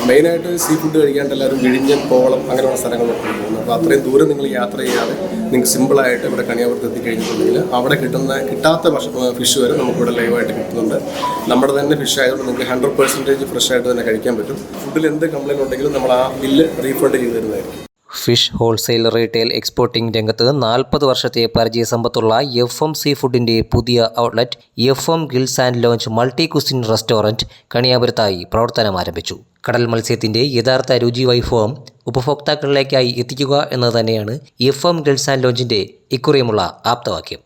മെയിനായിട്ട് sea food കഴിക്കാണ്ട് എല്ലാവരും വിഴിഞ്ഞം, കോവളം അങ്ങനെയുള്ള സ്ഥലങ്ങളിലൊക്കെ പോകുന്നത്. അപ്പോൾ അത്രയും ദൂരം നിങ്ങൾ യാത്ര ചെയ്യാതെ നിങ്ങൾക്ക് സിമ്പിളായിട്ട് ഇവിടെ കണിയാപുരത്ത് എത്തിക്കഴിഞ്ഞിട്ടുണ്ടെങ്കിൽ അവിടെ കിട്ടാത്ത ഫിഷ് വരെ നമുക്കിവിടെ ലൈവായിട്ട് കിട്ടുന്നുണ്ട്. നമ്മുടെ തന്നെ ഫിഷ് ആയതുകൊണ്ട് നിങ്ങൾക്ക് 100% ഫ്രഷ് ആയിട്ട് തന്നെ കഴിക്കാൻ പറ്റും. ഫുഡിൽ എന്ത് കംപ്ലയിൻറ്റ് ഉണ്ടെങ്കിലും നമ്മൾ ആ ബില്ല് റീഫണ്ട് ചെയ്ത് തരുന്നതായിരിക്കും. ഫിഷ് ഹോൾസെയിൽ റീറ്റെയിൽ എക്സ്പോർട്ടിംഗ് രംഗത്ത് 40 വർഷത്തെ പരിചയസമ്പത്തുള്ള FM സീ ഫുഡിൻ്റെ പുതിയ outlet FM grills and lounge multi cuisine restaurant കണിയാപുരത്തായി പ്രവർത്തനം ആരംഭിച്ചു. കടൽ മത്സ്യത്തിൻ്റെ യഥാർത്ഥ രുചി വൈഭവം ഉപഭോക്താക്കളിലേക്കായി എത്തിക്കുക എന്നത് തന്നെയാണ് FM ഗിൽസ് ആൻഡ് ലോഞ്ചിൻ്റെ ഇക്കുറിയുമുള്ള ആപ്തവാക്യം.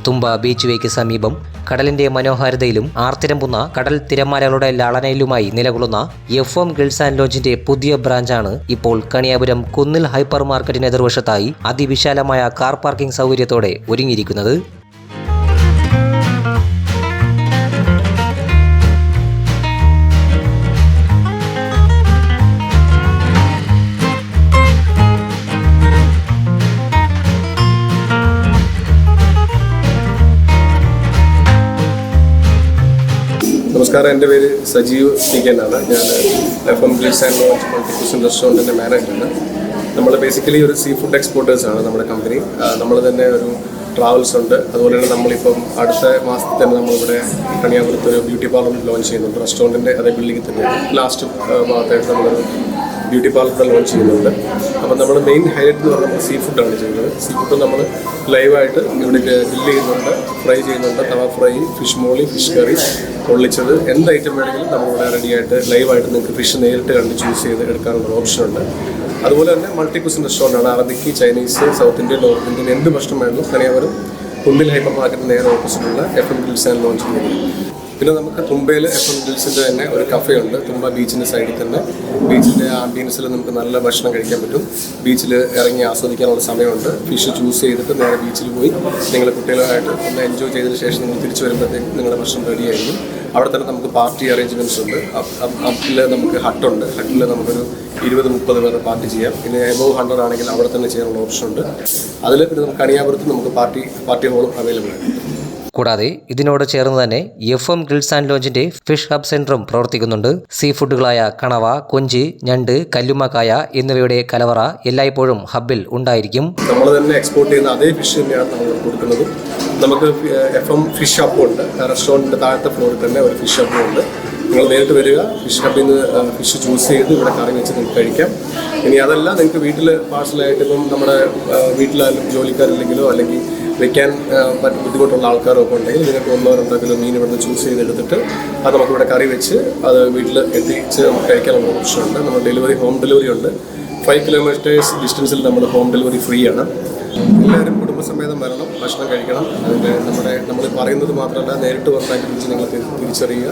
തുമ്പ ബീച്ച് വേക്ക് സമീപം കടലിൻ്റെ മനോഹാരിതയിലും ആർത്തിരമ്പുന്ന കടൽ തിരമാലകളുടെ ലാളനയിലുമായി നിലകൊള്ളുന്ന FM ഗിൽസ് ആൻഡ് ലോഞ്ചിന്റെ പുതിയ ബ്രാഞ്ചാണ് ഇപ്പോൾ കണിയാപുരം കുന്നിൽ ഹൈപ്പർ മാർക്കറ്റിന് എതിർവശത്തായി അതിവിശാലമായ കാർ പാർക്കിംഗ് സൗകര്യത്തോടെ ഒരുങ്ങിയിരിക്കുന്നത്. നമസ്കാരം, എൻ്റെ പേര് സജീവ് PK ആണ്. ഞാൻ FM grills and lounge multi cuisine റെസ്റ്റോറൻറ്റിൻ്റെ മാനേജറാണ്. നമ്മൾ ബേസിക്കലി ഒരു സീ ഫുഡ് എക്സ്പോർട്ടേഴ്സാണ് നമ്മുടെ കമ്പനി. നമ്മൾ തന്നെ ഒരു ട്രാവൽസ് ഉണ്ട്. അതുപോലെ തന്നെ നമ്മളിപ്പം അടുത്ത മാസത്തിൽ തന്നെ നമ്മളിവിടെ കണിയാപുരത്ത് ഒരു ബ്യൂട്ടി പാർലർ ലോഞ്ച് ചെയ്യുന്നുണ്ട്. റെസ്റ്റോറൻറ്റിൻ്റെ അതേ ബിൽഡിങ്ങിൽ തന്നെയാണ്. ലാസ്റ്റ് ഭാഗത്തായിട്ട് നമ്മളൊരു ബ്യൂട്ടി പാർലർ ലോഞ്ച് ചെയ്യുന്നുണ്ട്. അപ്പം നമ്മൾ മെയിൻ ഹൈലൈറ്റ് എന്ന് പറഞ്ഞാൽ സീ ഫുഡാണ് ചെയ്യുന്നത്. സീ ഫുഡ് നമ്മൾ ലൈവായിട്ട് ഇവിടെ ഗ്രില്ല് ചെയ്യുന്നുണ്ട്, ഫ്രൈ ചെയ്യുന്നുണ്ട്. തവ ഫ്രൈ, ഫിഷ് മോളി, ഫിഷ് കറി, പൊള്ളിച്ചത്, എന്ത് ഐറ്റം വേണമെങ്കിലും നമ്മളിവിടെ റെഡിയായിട്ട് ലൈവായിട്ട് നിങ്ങൾക്ക് ഫിഷ് നേരിട്ട് കണ്ട് ചൂസ് ചെയ്ത് എടുക്കാനുള്ള ഓപ്ഷനുണ്ട്. അതുപോലെ തന്നെ മൾട്ടി കുസിൻ റെസ്റ്റോറൻ്റാണ്. Arabic, Chinese, South Indian, North Indian എന്ത് ഭക്ഷണം വേണമെങ്കിലും കണിയാപുരം കുന്നിൽ ഹൈപ്പർ മാർക്കറ്റിന് നേരെ ഓപ്പോസിറ്റുള്ള FM ഗിൽസ് ആൻഡ് ലോഞ്ച് ചെയ്യുന്നത്. പിന്നെ നമുക്ക് തുമ്പയിൽ FM ഗിൽസിൻ്റെ തന്നെ ഒരു കഫേ ഉണ്ട്. തുമ്പ ബീച്ചിൻ്റെ സൈഡിൽ തന്നെ. ബീച്ചിൻ്റെ ആംബിയൻസിൽ നമുക്ക് നല്ല ഭക്ഷണം കഴിക്കാൻ പറ്റും. ബീച്ചിൽ ഇറങ്ങി ആസ്വദിക്കാനുള്ള സമയമുണ്ട്. ഫിഷ് ചൂസ് ചെയ്തിട്ട് നേരെ ബീച്ചിൽ പോയി നിങ്ങൾ കുട്ടികളുമായിട്ട് ഒന്ന് എൻജോയ് ചെയ്തതിന് ശേഷം നിങ്ങൾ തിരിച്ചു വരുമ്പോഴത്തേക്ക് നിങ്ങളുടെ ഭക്ഷണം റെഡിയായിരിക്കും. അവിടെ തന്നെ നമുക്ക് പാർട്ടി അറേഞ്ച്മെൻറ്റ്സ് ഉണ്ട്. അപ്പിൽ നമുക്ക് ഹട്ടുണ്ട്. ഹട്ടിൽ നമുക്കൊരു 20-30 പേർ പാർട്ടി ചെയ്യാം. പിന്നെ എബോവ് 100 ആണെങ്കിൽ അവിടെ തന്നെ ചെയ്യാനുള്ള ഓപ്ഷൻ ഉണ്ട്. അതിൽ പിന്നെ നമുക്ക് കണിയാപുരത്ത് നമുക്ക് പാർട്ടി ഹോളും അവൈലബിൾ ആണ്. കൂടാതെ ഇതിനോട് ചേർന്ന് തന്നെ FM ഗിൽസ് ആൻഡ് ലോഞ്ചിന്റെ ഫിഷ് ഹബ് സെന്ററും പ്രവർത്തിക്കുന്നുണ്ട്. സീ ഫുഡുകളായ കണവ, കൊഞ്ച്, ഞണ്ട്, കല്ലുമ്മക്കായ എന്നിവയുടെ കലവറ എല്ലായ്പ്പോഴും ഹബ്ബിൽ ഉണ്ടായിരിക്കും. നമ്മൾ തന്നെ എക്സ്പോർട്ട് ചെയ്യുന്ന അതേ ഫിഷ് തന്നെയാണ് നമ്മൾ കൊടുക്കുന്നത്. നമുക്ക് FM ഫിഷ് ഹബ്ബും ഉണ്ട്. റെസ്റ്റോറൻറ്റിൻ്റെ താഴത്തെ ഫ്ലോറിൽ തന്നെ ഒരു ഫിഷ് ഹബ്ബും ഉണ്ട്. നിങ്ങൾ നേരിട്ട് വരിക, ഫിഷ് ഹബ്ബിൽ നിന്ന് ഫിഷ് ചൂസ് ചെയ്ത് ഇവിടെ കറി വെച്ച് നിങ്ങൾക്ക് കഴിക്കാം. ഇനി അതല്ല, നിങ്ങൾക്ക് വീട്ടിൽ പാഴ്സലായിട്ട് ഇപ്പം നമ്മുടെ വീട്ടിലായാലും ജോലിക്കാരില്ലെങ്കിലോ അല്ലെങ്കിൽ വെക്കാൻ ബുദ്ധിമുട്ടുള്ള ആൾക്കാരൊക്കെ ഉണ്ടെങ്കിൽ നിങ്ങൾക്ക് 1-2 കിലോ മീൻ ഇവിടുന്ന് ചൂസ് ചെയ്തെടുത്തിട്ട് അത് നമുക്കിവിടെ കറി വെച്ച് അത് വീട്ടിൽ എത്തിച്ച് നമുക്ക് കഴിക്കാനുള്ള ഓപ്ഷനുണ്ട്. നമ്മൾ ഹോം ഡെലിവറി ഉണ്ട്. 5 കിലോമീറ്റേഴ്സ് ഡിസ്റ്റൻസിൽ നമ്മൾ ഹോം ഡെലിവറി ഫ്രീ ആണ്. എല്ലാവരും കുടുംബസമേതം വരണം, ഭക്ഷണം കഴിക്കണം. അതിൻ്റെ നമ്മൾ പറയുന്നത് മാത്രമല്ല, നേരിട്ട് വന്നതിനെ കുറിച്ച് നിങ്ങൾ തിരിച്ചറിയുക.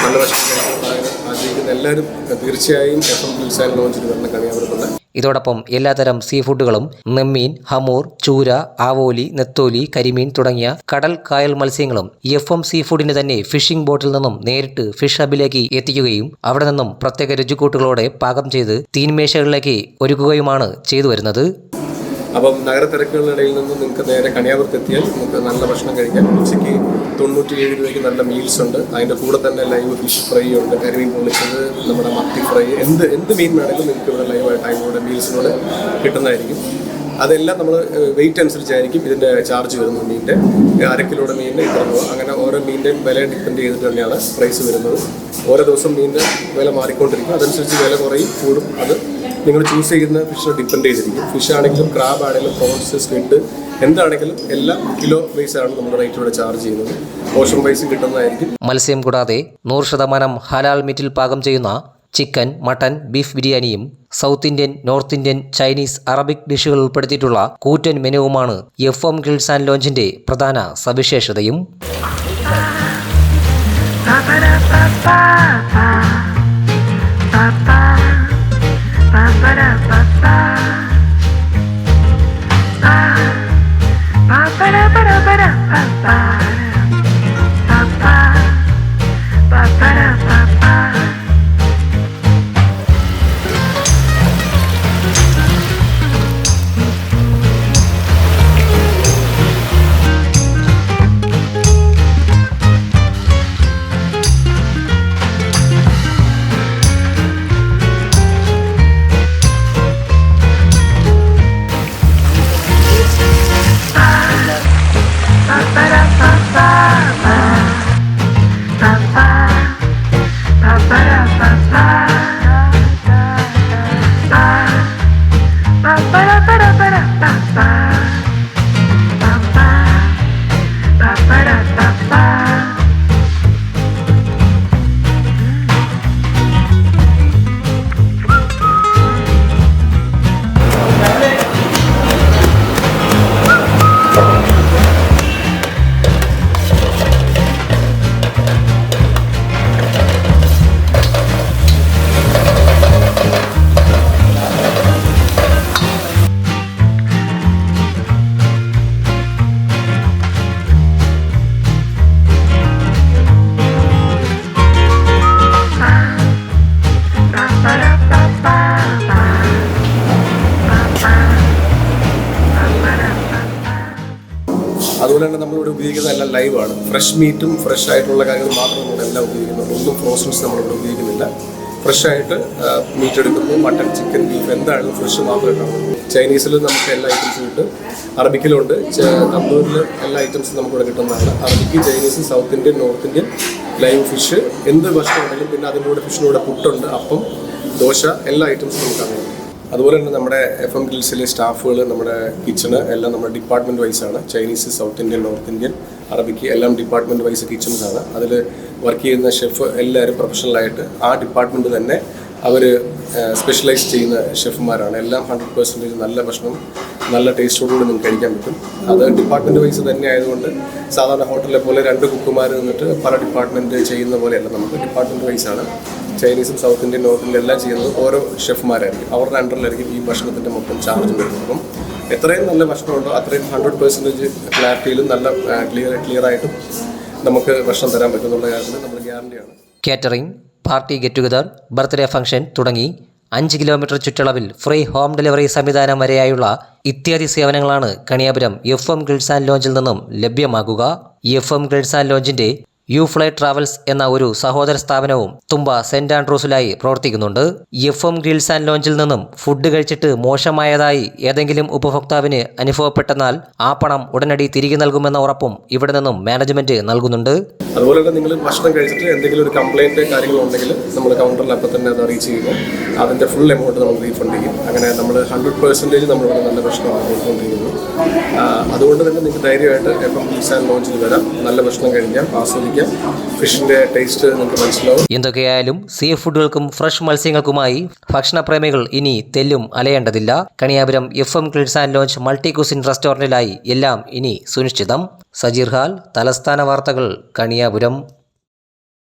നല്ല ഭക്ഷണം കഴിക്കാൻ ആഗ്രഹിക്കുന്ന എല്ലാവരും തീർച്ചയായും FM ഗിൽസ് ആൻഡ് ലോഞ്ചിൽ വരണം കണിയാപുരത്തുള്ള. ഇതോടൊപ്പം എല്ലാത്തരം സീ ഫുഡുകളും നെമ്മീൻ, ഹമൂർ, ചൂര, ആവോലി, നെത്തോലി, കരിമീൻ തുടങ്ങിയ കടൽ കായൽ മത്സ്യങ്ങളും FM സീ ഫുഡിന് തന്നെ ഫിഷിംഗ് ബോട്ടിൽ നിന്നും നേരിട്ട് ഫിഷ് ഹബിലേക്ക് എത്തിക്കുകയും അവിടെ നിന്നും പ്രത്യേക രുചിക്കൂട്ടുകളോടെ പാകം ചെയ്ത് തീൻമേശകളിലേക്ക് ഒരുക്കുകയുമാണ് ചെയ്തു വരുന്നത്. അപ്പം നഗരത്തിരക്കുകളിടയിൽ നിന്ന് നിങ്ങൾക്ക് നേരെ കണിയാപുരത്ത് എത്തിയാൽ നിങ്ങൾക്ക് നല്ല ഭക്ഷണം കഴിക്കാം. ഉച്ചയ്ക്ക് 97 രൂപയ്ക്ക് നല്ല മീൽസ് ഉണ്ട്. അതിൻ്റെ കൂടെ തന്നെ ലൈവ് ഫിഷ് ഫ്രൈ ഉണ്ട്, കരിമീൻ പൊള്ളിച്ചത്, നമ്മുടെ മത്തി ഫ്രൈ, എന്ത് മീൻ വേണമെങ്കിലും നിങ്ങൾക്ക് ഇവിടെ ലൈവായിട്ട് അതിലൂടെ മീൽസിലൂടെ കിട്ടുന്നതായിരിക്കും. അതെല്ലാം നമ്മൾ വെയിറ്റ് അനുസരിച്ചായിരിക്കും ഇതിൻ്റെ ചാർജ് വരുന്നത്. മീനിൻ്റെ 1/2 കിലോയുടെ മീനിന് ഇത്ര രൂപ, അങ്ങനെ ഓരോ മീനിൻ്റെയും വില ഡിപ്പെൻഡ് ചെയ്തിട്ട് തന്നെയാണ് പ്രൈസ് വരുന്നത്. ഓരോ ദിവസം മീനിന് വില മാറിക്കൊണ്ടിരിക്കും, അതനുസരിച്ച് വില കുറയും കൂടും. അത് നിങ്ങൾ ചൂസ് ചെയ്യുന്ന ഫിഷിനെ ഡിപ്പെൻഡ് ചെയ്തിരിക്കും. ഫിഷ് ആണെങ്കിലും ക്രാബ് ആണെങ്കിലും പ്രോൺസ് സ്ക്വിഡ് എന്താണെങ്കിലും എല്ലാം കിലോ വൈസാണ് നമ്മൾ റേറ്റ് ഇവിടെ ചാർജ് ചെയ്യുന്നത്. പോർഷൻ വൈസ് കിട്ടുന്നതായിരിക്കും. മത്സ്യം കൂടാതെ 100% ഹലാൽ മീറ്റിൽ പാകം ചെയ്യുന്ന ചിക്കൻ, മട്ടൻ, ബീഫ് ബിരിയാണിയും South Indian, North Indian, Chinese, Arabic ഡിഷുകൾ ഉൾപ്പെടുത്തിയിട്ടുള്ള കൂറ്റൻ മെനുവുമാണ് FM ഗ്രിൽസ് ആൻഡ് ലോഞ്ചിന്റെ പ്രധാന സവിശേഷതയും. അതുപോലെ തന്നെ നമ്മളിവിടെ ഉപയോഗിക്കുന്നത് എല്ലാം ലൈവാണ്. ഫ്രഷ് മീറ്റും ഫ്രഷ് ആയിട്ടുള്ള കാര്യങ്ങൾ മാത്രമേ നമ്മളെല്ലാം ഉപയോഗിക്കുന്നുള്ളൂ. ഒന്നും ഫ്രോസൺസ് നമ്മളിവിടെ ഉപയോഗിക്കുന്നില്ല. ഫ്രഷ് ആയിട്ട് മീറ്റ് എടുക്കുന്നു. മട്ടൺ, ചിക്കൻ, ബീഫ് എന്തായാലും ഫ്രഷ് മാത്രമേ കാണുള്ളൂ. ചൈനീസിൽ നമുക്ക് എല്ലാ ഐറ്റംസും കിട്ടും, അറബിക്കിലുണ്ട്, തന്തൂരിൽ എല്ലാ ഐറ്റംസും നമുക്കിവിടെ കിട്ടുന്നതാണ്. Arabic, Chinese, South Indian, North Indian, live fish എന്ത് ഭക്ഷണം ഉണ്ടെങ്കിലും, പിന്നെ അതിൻ്റെ കൂടെ ഫിഷിനൂടെ പുട്ടുണ്ട്, അപ്പം, ദോശ, എല്ലാ ഐറ്റംസും നമുക്കറിയാം. അതുപോലെ തന്നെ നമ്മുടെ FM ഗ്രിൽസിലെ സ്റ്റാഫുകൾ, നമ്മുടെ കിച്ചണ് എല്ലാം നമ്മുടെ ഡിപ്പാർട്ട്മെൻറ്റ് വൈസാണ്. Chinese, South Indian, North Indian, Arabic എല്ലാം ഡിപ്പാർട്ട്മെൻറ്റ് വൈസ് കിച്ചൺസാണ്. അതിൽ വർക്ക് ചെയ്യുന്ന ഷെഫ് എല്ലാവരും പ്രൊഫഷണലായിട്ട് ആ ഡിപ്പാർട്ട്മെൻറ്റ് തന്നെ അവർ സ്പെഷ്യലൈസ് ചെയ്യുന്ന ഷെഫുമാരാണ്. എല്ലാം 100% നല്ല ഭക്ഷണം നല്ല ടേസ്റ്റോടുകൂടി നിങ്ങൾക്ക് കഴിക്കാൻ പറ്റും. അത് ഡിപ്പാർട്ട്മെൻറ്റ് വൈസ് തന്നെ ആയതുകൊണ്ട് സാധാരണ ഹോട്ടലിലെ പോലെ 2 കുക്കുമാർ നിന്നിട്ട് പല ഡിപ്പാർട്ട്മെൻറ്റ് ചെയ്യുന്ന പോലെയല്ല. നമുക്ക് ഡിപ്പാർട്ട്മെൻറ്റ് വൈസാണ്. ചൈനീസും സൗത്ത് ഇന്ത്യൻ, നോർത്ത് ഇന്ത്യൻ എല്ലാം ചെയ്യുന്നത് ഓരോ ഷെഫുമാരായിരിക്കും. അവരുടെ അണ്ടറിലായിരിക്കും ഈ ഭക്ഷണത്തിൻ്റെ മൊത്തം ചാർജ് വരുന്നത്. അപ്പം എത്രയും നല്ല ഭക്ഷണമുണ്ടോ അത്രയും 100% ക്ലാരിറ്റിയിലും നല്ല ക്ലിയറായിട്ടും നമുക്ക് ഭക്ഷണം തരാൻ പറ്റുന്നുള്ള കാര്യത്തിൽ നമ്മൾ ഗ്യാരണ്ടിയാണ്. Catering, party get together, birthday function തുടങ്ങി 5 കിലോമീറ്റർ ചുറ്റളവിൽ ഫ്രീ ഹോം ഡെലിവറി സംവിധാനം വരെയായുള്ള ഇത്യാദി സേവനങ്ങളാണ് കണിയാപുരം FM ഗ്രിൽസ് ആൻഡ് ലോഞ്ചിൽ നിന്നും ലഭ്യമാകുക. FM ഗ്രിൽസ് ആൻഡ് ലോഞ്ചിന്റെ യുഫ്ലൈ ട്രാവൽസ് എന്ന ഒരു സഹോദര സ്ഥാപനവും തുമ്പ സെന്റ് ആൻഡ്രൂസിലായി പ്രവർത്തിക്കുന്നുണ്ട്. FM ഗ്രിൽസ് ആൻഡ് ലോഞ്ചിൽ നിന്നും ഫുഡ് കഴിച്ചിട്ട് മോശമായതായി ഏതെങ്കിലും ഉപഭോക്താവിന് അനുഭവപ്പെട്ടെന്നാൽ ആ പണം ഉടനടി തിരികെ നൽകുമെന്ന ഉറപ്പും ഇവിടെ നിന്നും മാനേജ്മെന്റ് നൽകുന്നുണ്ട്. അതുപോലെ തന്നെ നിങ്ങൾ ഭക്ഷണം കഴിച്ചിട്ട് എന്തെങ്കിലും ഒരു കംപ്ലൈൻറ്റ് കാര്യങ്ങളുണ്ടെങ്കിൽ നമ്മൾ കൗണ്ടറിൽ അപ്പം തന്നെ അത് അറിയിച്ച് ചെയ്യുമ്പോൾ അതിൻ്റെ ഫുൾ എമൗണ്ട് നമ്മൾ റീഫണ്ട് ചെയ്യും. അങ്ങനെ നമ്മൾ 100% നമ്മളിവിടെ നല്ല ഭക്ഷണമാണ് കൊടുത്തുകൊണ്ടിരിക്കുന്നത്. അതുകൊണ്ട് തന്നെ നിങ്ങൾക്ക് ധൈര്യമായിട്ട് FM ഗ്രിൽസ് ആൻഡ് ലോഞ്ചിൽ വരാം, നല്ല ഭക്ഷണം കഴിക്കാം, ആസ്വദിക്കാം, ഫിഷിന്റെ ടേസ്റ്റ് നിങ്ങൾക്ക് മനസ്സിലാവും. എന്തൊക്കെയായാലും സീ ഫുഡുകൾക്കും ഫ്രഷ് മത്സ്യങ്ങൾക്കുമായി ഭക്ഷണപ്രേമികൾ ഇനി തെല്ലും അലയേണ്ടതില്ല. Kaniyapuram FM grills and lounge multi cuisine റെസ്റ്റോറൻറ്റിലായി എല്ലാം ഇനി സുനിശ്ചിതം. സജീർ ഹാൽ, തലസ്ഥാന വാർത്തകൾ, കണിയാപുരം.